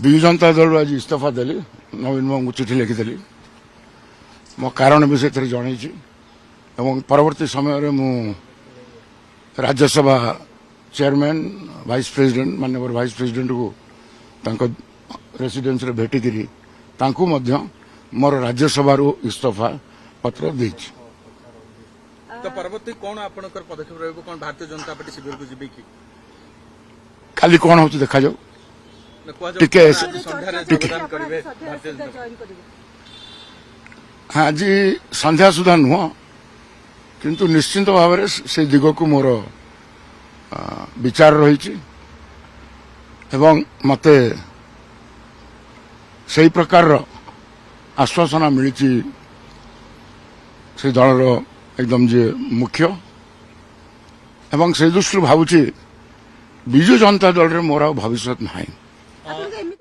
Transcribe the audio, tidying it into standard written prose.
विजु जनता दल आज इस्तीफा देली नवीन बाबू चिठी लिखिदेली मो कारण भी से जन परवर्ती समय मु राज्यसभा चेयरमैन वाइस प्रेसिडेंट माननीय वाइस प्रेसिडेंट को रेसिडेंस भेटिकी मोर राज्यसभा इस्तीफा पत्र देछि। तो परवर्ती कौन आपनकर पदक्षेप रहबो कौन भारतीय जनता पार्टी शिविर को जिबे कि खाली कौन होची देखा जाऊ टिके हाँ जी संध्या सुधा नुह किंतु निश्चिंत भाव से दिग को मोर विचार रही मते से प्रकार आश्वासना मिली से दलर एकदम जे मुख्य एवं से दृष्टि भावुची विजु जनता दल रे मोर भविष्य नहीं।